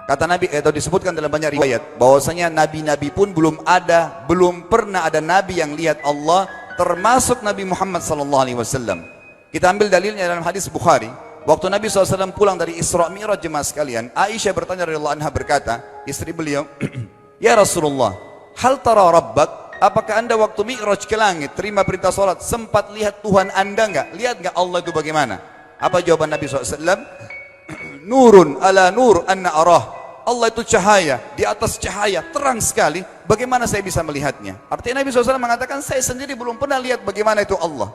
Kata Nabi, atau disebutkan dalam banyak riwayat, bahwasanya nabi-nabi pun belum pernah ada nabi yang lihat Allah, termasuk Nabi Muhammad SAW. Kita ambil dalilnya dalam hadis Bukhari. Waktu Nabi SAW pulang dari Isra Mi'raj, jemaah sekalian, Aisyah bertanya radhiyallahu anha, berkata, istri beliau, ya Rasulullah, hal tara rabbak? Apakah anda waktu Mi'raj ke langit, terima perintah salat, sempat lihat Tuhan anda enggak? Lihat enggak Allah itu bagaimana? Apa jawaban Nabi SAW? Nurun ala nur anna arah. Allah itu cahaya, di atas cahaya, terang sekali. Bagaimana saya bisa melihatnya? Artinya Nabi SAW mengatakan, saya sendiri belum pernah lihat bagaimana itu Allah.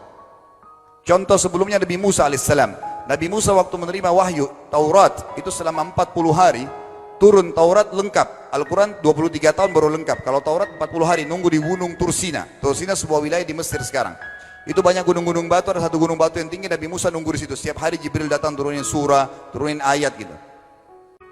Contoh sebelumnya Nabi Musa alaihissalam. Nabi Musa waktu menerima wahyu Taurat, itu selama 40 hari, turun Taurat lengkap. Al-Quran 23 tahun baru lengkap. Kalau Taurat 40 hari, nunggu di gunung Tursina. Tursina sebuah wilayah di Mesir sekarang. Itu banyak gunung-gunung batu, ada satu gunung batu yang tinggi, Nabi Musa nunggu di situ. Setiap hari Jibril datang turunin surah, turunin ayat gitu.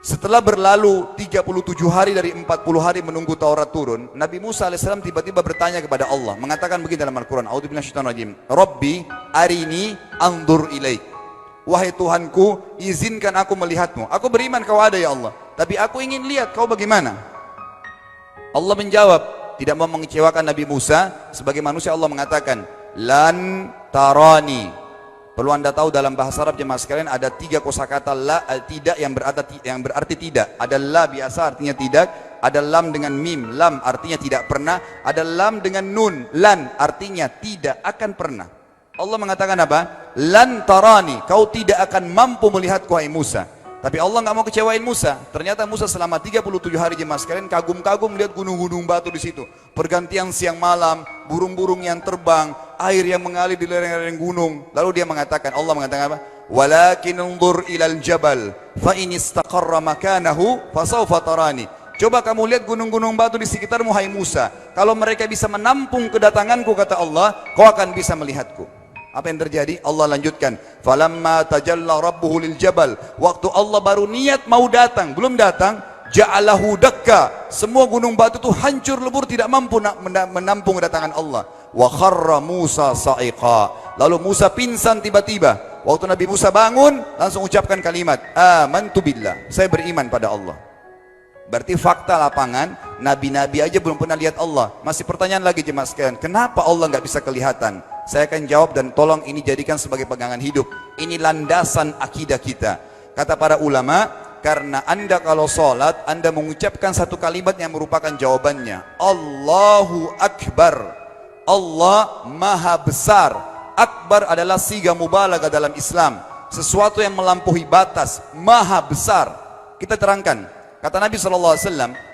Setelah berlalu 37 hari dari 40 hari menunggu Taurat turun, Nabi Musa alaihissalam tiba-tiba bertanya kepada Allah, mengatakan begini dalam Al-Quran, A'udzubillahi minasyaitonir rajim, Rabbi arini anzur ilaik. Wahai Tuhanku, izinkan aku melihatmu. Aku beriman kau ada ya Allah, tapi aku ingin lihat kau bagaimana. Allah menjawab, tidak mau mengecewakan Nabi Musa. Sebagai manusia Allah mengatakan, lan tarani. Perlu anda tahu dalam bahasa Arab jemaah sekalian ada 3 kosakata la, tidak yang berarti tidak. Ada la biasa artinya tidak, ada lam dengan mim, lam artinya tidak pernah, ada lam dengan nun, lan artinya tidak akan pernah. Allah mengatakan apa? Lan tarani, kau tidak akan mampu melihatku wahai Musa. Tapi Allah nggak mau kecewain Musa. Ternyata Musa selama 37 hari jemaah sekalian kagum-kagum melihat gunung-gunung batu di situ. Pergantian siang malam, burung-burung yang terbang, air yang mengalir di lereng-lereng gunung. Lalu dia mengatakan, Allah mengatakan apa? Walakin unzur ilal jabal fa in istaqarra makanahu fasawfa tarani. Coba kamu lihat gunung-gunung batu di sekitarmu hai Musa. Kalau mereka bisa menampung kedatanganku, kata Allah, kau akan bisa melihatku. Apa yang terjadi? Allah lanjutkan, falamma tajalla rabbuhu lil jabal. Waktu Allah baru niat mau datang, belum datang, ja'alahu dakka. Semua gunung batu itu hancur lebur, tidak mampu menampung kedatangan Allah. Wa kharra Musa sa'iqa. Lalu Musa pingsan tiba-tiba. Waktu Nabi Musa bangun, langsung ucapkan kalimat, amantu billah. Saya beriman pada Allah. Berarti fakta lapangan, nabi-nabi aja belum pernah lihat Allah. Masih pertanyaan lagi jemaah sekalian, kenapa Allah nggak bisa kelihatan? Saya akan jawab dan tolong ini jadikan sebagai pegangan hidup. Ini landasan akidah kita. Kata para ulama, karena anda kalau sholat, anda mengucapkan satu kalimat yang merupakan jawabannya. Allahu Akbar. Allah Maha Besar. Akbar adalah siga mubalaghah dalam Islam. Sesuatu yang melampaui batas, Maha Besar. Kita terangkan. Kata Nabi SAW,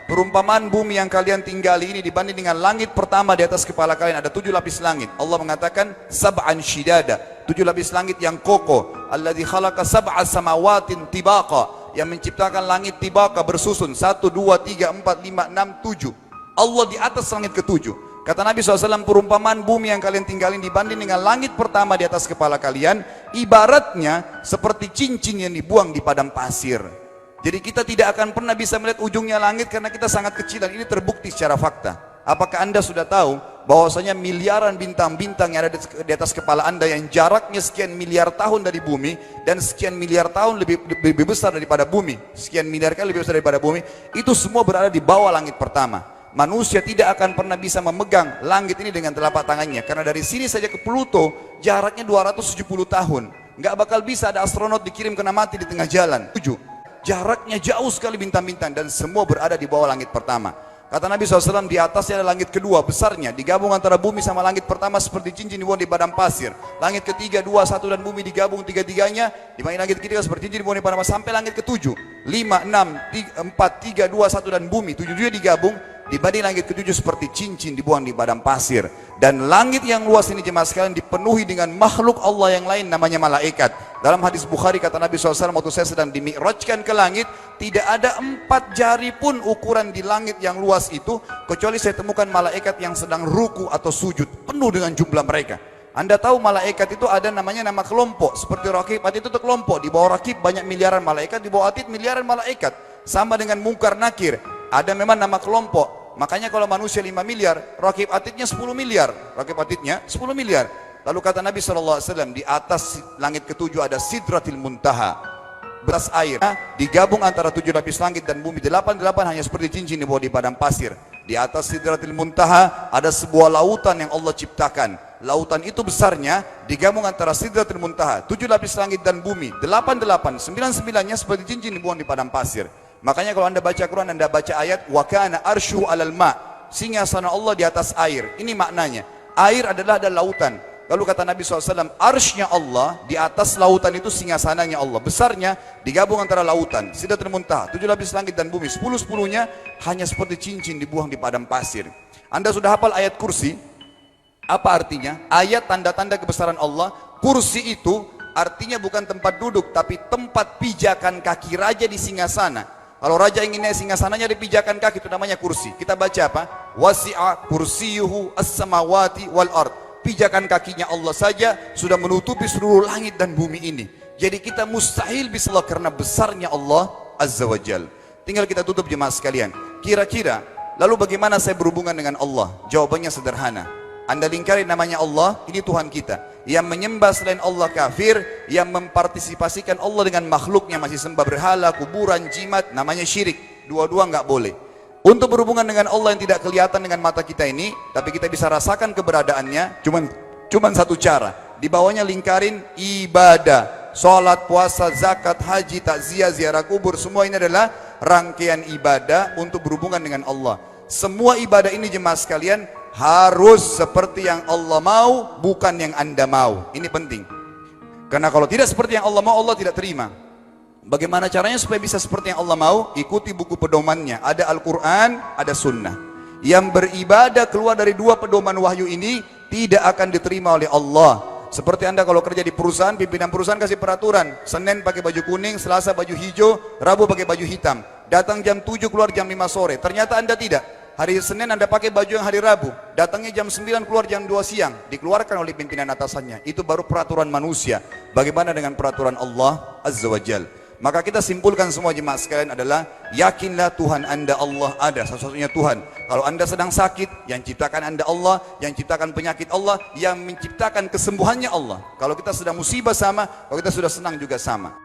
perumpamaan bumi yang kalian tinggali ini dibanding dengan langit pertama di atas kepala kalian ada 7 lapis langit. Allah mengatakan sab'an shidada, 7 lapis langit yang kokoh. Alladzi khalaqa sab'a samawatin tibaqa, yang menciptakan langit tibaqa bersusun 1, 2, 3, 4, 5, 6, 7. Allah di atas langit ke-7. Kata Nabi SAW, perumpamaan bumi yang kalian tinggalin dibanding dengan langit pertama di atas kepala kalian, ibaratnya seperti cincin yang dibuang di padang pasir. Jadi kita tidak akan pernah bisa melihat ujungnya langit karena kita sangat kecil, dan ini terbukti secara fakta. Apakah anda sudah tahu bahwasanya miliaran bintang-bintang yang ada di atas kepala anda yang jaraknya sekian miliar tahun dari bumi dan sekian miliar tahun lebih besar daripada bumi, sekian miliar kali lebih besar daripada bumi, itu semua berada di bawah langit pertama. Manusia tidak akan pernah bisa memegang langit ini dengan telapak tangannya, karena dari sini saja ke Pluto jaraknya 270 tahun. Nggak bakal bisa ada astronot dikirim kena mati di tengah jalan. Jaraknya jauh sekali bintang-bintang, dan semua berada di bawah langit pertama. Kata Nabi SAW, di atasnya ada langit kedua besarnya, digabung antara bumi sama langit pertama seperti cincin dibuang di padang pasir. Langit ketiga, 2, 1 dan bumi digabung tiga-tiganya, di mana langit ketiga seperti cincin dibuang di padang pasir, sampai langit ke-7, 5, 6, 4, 3, 2, 1 dan bumi 7 juga digabung, dibanding langit ke-7 seperti cincin dibuang di padang pasir. Dan langit yang luas ini jemaah sekalian dipenuhi dengan makhluk Allah yang lain namanya malaikat. Dalam hadis Bukhari kata Nabi SAW, waktu saya sedang dimi'rajkan ke langit, tidak ada 4 jari pun ukuran di langit yang luas itu, kecuali saya temukan malaikat yang sedang ruku atau sujud, penuh dengan jumlah mereka. Anda tahu malaikat itu ada namanya nama kelompok, seperti Raqib Atid itu kelompok. Di bawah Raqib banyak miliaran malaikat, di bawah Atid miliaran malaikat. Sama dengan Munkar Nakir, ada memang nama kelompok. Makanya kalau manusia 5 miliar, Raqib Atidnya 10 miliar. Raqib Atidnya 10 miliar. Lalu kata Nabi SAW, di atas langit ke-7 ada Sidratil Muntaha. beras air digabung antara 7 lapis langit dan bumi. 88 hanya seperti cincin di bawah di padang pasir. Di atas Sidratil Muntaha ada sebuah lautan yang Allah ciptakan. Lautan itu besarnya digabung antara Sidratil Muntaha, 7 lapis langit dan bumi. 88, 99-nya seperti cincin dibuang di padang pasir. Makanya kalau anda baca Quran, anda baca ayat wa kana arsyu alal ma', singgasana Allah di atas air. Ini maknanya, air adalah ada lautan. Lalu kata Nabi SAW, arsy-nya Allah di atas lautan itu singgasananya Allah. Besarnya digabung antara lautan, Sidratul Muntaha, 7 lapis langit dan bumi. 10-10-nya hanya seperti cincin dibuang di padang pasir. Anda sudah hafal ayat kursi? Apa artinya? Ayat tanda-tanda kebesaran Allah. Kursi itu artinya bukan tempat duduk, tapi tempat pijakan kaki raja di singgasana. Kalau raja ingin naik singgasananya dipijakan kaki, itu namanya kursi. Kita baca apa? Wasi'a kursiyuhu as-samawati wal ard. Pijakan kakinya Allah saja sudah menutupi seluruh langit dan bumi ini. Jadi kita mustahil bisa Allah karena besarnya Allah Azza wa Jal. Tinggal kita tutup jemaah sekalian. Kira-kira lalu bagaimana saya berhubungan dengan Allah? Jawabannya sederhana. Anda lingkari namanya Allah, ini Tuhan kita. Yang menyembah selain Allah kafir, yang mempartisipasikan Allah dengan makhluknya, masih sembah berhala, kuburan, jimat, namanya syirik. Dua-dua nggak boleh. Untuk berhubungan dengan Allah yang tidak kelihatan dengan mata kita ini, tapi kita bisa rasakan keberadaannya, cuman satu cara. Di bawahnya lingkarin ibadah. Salat, puasa, zakat, haji, takziah, ziarah kubur, semua ini adalah rangkaian ibadah untuk berhubungan dengan Allah. Semua ibadah ini jemaah sekalian harus seperti yang Allah mau, bukan yang Anda mau. Ini penting. Karena kalau tidak seperti yang Allah mau, Allah tidak terima. Bagaimana caranya supaya bisa seperti yang Allah mau? Ikuti buku pedomannya. Ada Al-Quran, ada Sunnah. Yang beribadah keluar dari dua pedoman wahyu ini tidak akan diterima oleh Allah. Seperti Anda kalau kerja di perusahaan, pimpinan perusahaan kasih peraturan, Senin pakai baju kuning, Selasa baju hijau, Rabu pakai baju hitam. Datang jam 7, keluar jam 5 sore. Ternyata Anda tidak. Hari Senin Anda pakai baju yang hari Rabu, datangnya jam 9, keluar jam 2 siang, dikeluarkan oleh pimpinan atasannya. Itu baru peraturan manusia. Bagaimana dengan peraturan Allah Azza wa Jal? Maka kita simpulkan semua jemaah sekalian adalah, yakinlah Tuhan Anda Allah ada, satu-satunya Tuhan. Kalau Anda sedang sakit, yang ciptakan Anda Allah, yang ciptakan penyakit Allah, yang menciptakan kesembuhannya Allah. Kalau kita sedang musibah sama, kalau kita sudah senang juga sama.